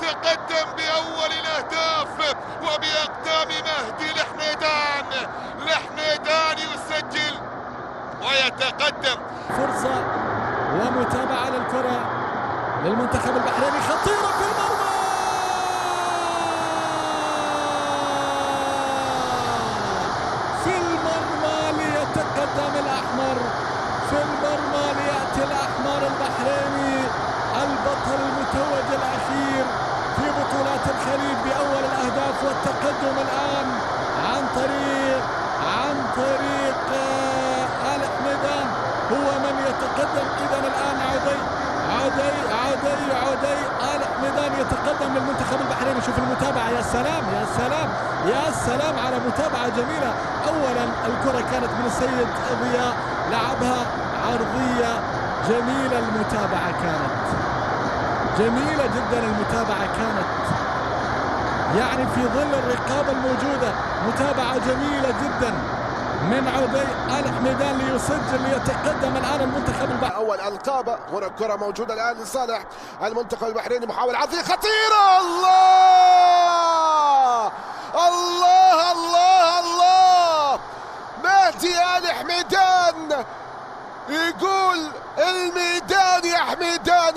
يتقدم بأول الأهداف وبأقدام مهدي الحميدان. الحميدان يسجل ويتقدم. فرصة ومتابعة للكرة للمنتخب البحريني، خطيرة في المرمى، في المرمى ليتقدم الأحمر، في المرمى ليأتي الأحمر البحريني البطل المتوج الأخير في بطولات الخليج بأول الأهداف، والتقدم الآن عن طريق الحميدان، هو من يتقدم. إذن الآن عدي الحميدان يتقدم للمنتخب البحريني. شوف المتابعة، يا سلام يا سلام يا سلام على متابعة جميلة. أولا الكرة كانت من السيد ضياء، لعبها عرضية جميلة، المتابعة كانت جميلة جدا، المتابعة كانت يعني في ظل الرقابة الموجودة متابعة جميلة جدا من عدي الحميدان ليسجل ليتقدم الآن المنتخب البحريني. أول القابة، هنا الكرة موجودة الآن لصالح المنتخب البحريني، محاولة عرضية خطيرة. الله الله الله الله، مهدي الحميدان يقول الميدان يا حميدان،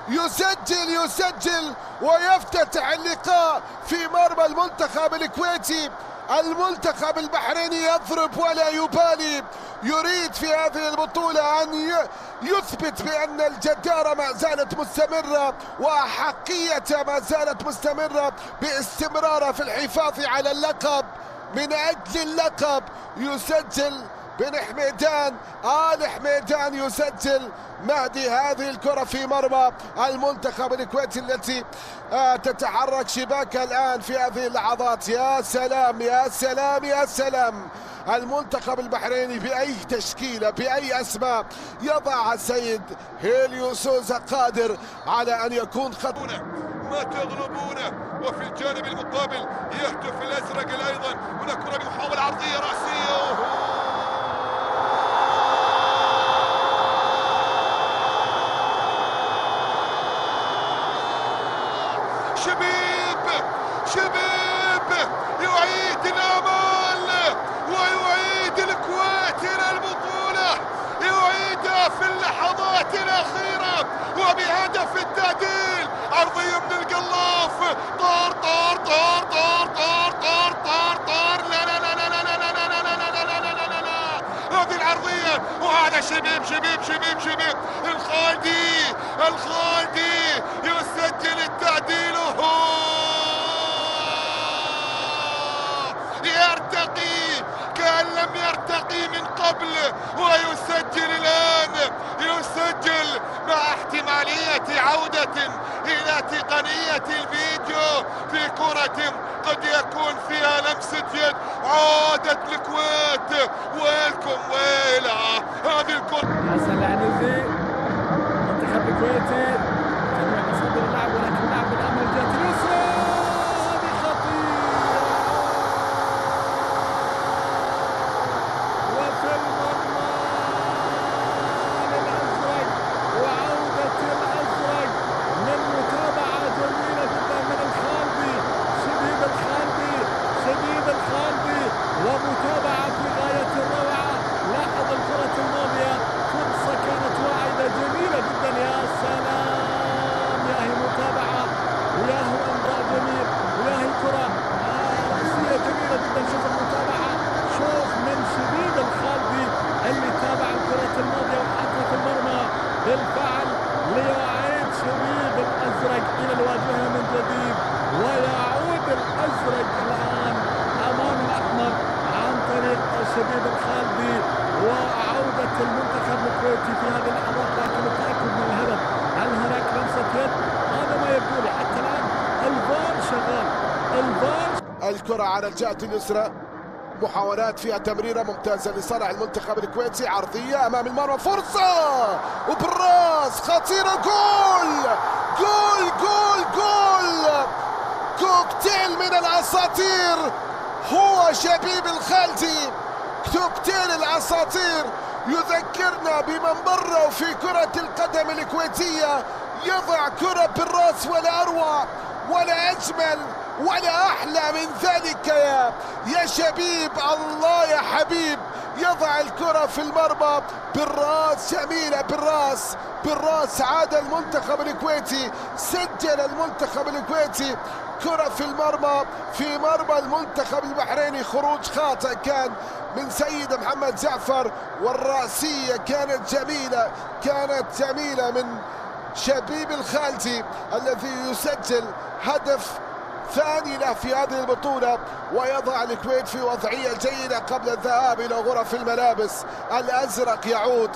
يسجل ويفتتح اللقاء في مرمى المنتخب الكويتي. المنتخب البحريني يضرب ولا يبالي، يريد في هذه البطولة أن يثبت بأن الجدارة ما زالت مستمرة وأحقية ما زالت مستمرة باستمراره في الحفاظ على اللقب. من أجل اللقب يسجل بن حميدان، الحميدان يسجل مهدي هذه الكرة في مرمى المنتخب الكويتي التي تتحرك شباكها الآن في هذه اللحظات. يا سلام يا سلام يا سلام، المنتخب البحريني بأي تشكيلة بأي أسماء يضع السيد هيليو سوزا قادر على أن يكون ما تغلبونه. وفي الجانب المقابل يهدف الأزرق أيضا، هنا كرة بمحاولة عرضية رأسية، شبيب يعيد الامال ويعيد الكويت الى البطوله، يعيدها في اللحظات الاخيره وبهدف التعديل. عرضيه من القلاف، طار طار طار طار طار طار طار طار، لا لا لا لا لا لا لا لا لا لا لا لا لا لا، هذه العرضيه، وهذا شبيب الخالدي يسجل التعديل، يرتقي كأن لم يرتقي من قبل، ويسجل الآن، يسجل مع احتمالية عودة إلى تقنية الفيديو في كرة قد يكون فيها لمسة يد. عادت الكويت، ويلكم ويلا هذه الكرة. حسن العنزي المنتخب الكويتي جميع مصادر اللعب، ولكن اللعب بالأمر الجهة اليسرى، هذه خطيرة، وفي المرمى للأزرق، وعودة الأزرق من متابعة جميلة جدا من الخالدي، شبيب الخالدي، ومتابعة في غاية الروعة. لاحظ الكرة الماضية، فرصة كانت واعدة جميلة جدا، يا سلام، يا هي متابعة، ويا هو امضاء جميل، ويا هي كرة رأسية جميلة جدا. شوف المتابعة، شوف من شبيب الخالدي اللي تابع الكرة الماضية وحطها في المرمى بالفعل، ليعيد شبيب الأزرق إلى الواجهة من جديد، ويعود الأزرق الآن أمام الأحمر عن طريق شبيب الخالدي، وعودة المنتخب الكويتي في هذه اللحظات. لكن التأكد من الهدف، هل هناك لمسة يد؟ هذا ما يبدو لي حتى الآن. الفار شغال، الكرة على الجهة اليسرى، محاولات فيها تمريرة ممتازة لصالح المنتخب الكويتي، عرضية أمام المرمى، فرصة وبالراس خطيرة، جول جول جول جول، كوكتيل من الأساطير، هو شبيب الخالدي، كوكتيل الأساطير، يذكرنا بمن مروا في كرة القدم الكويتية، يضع كرة بالراس، ولا أروع ولا أجمل ولا أحلى من ذلك يا شبيب. الله يا حبيب، يضع الكرة في المرمى بالراس، جميلة بالراس. عاد المنتخب الكويتي، سجل المنتخب الكويتي كرة في مرمى المنتخب البحريني. خروج خاطئ كان من سيد محمد جعفر، والرأسية كانت جميلة من شبيب الخالدي الذي يسجل هدف ثاني له في هذه البطولة، ويضع الكويت في وضعية جيدة قبل الذهاب إلى غرف الملابس. الأزرق يعود.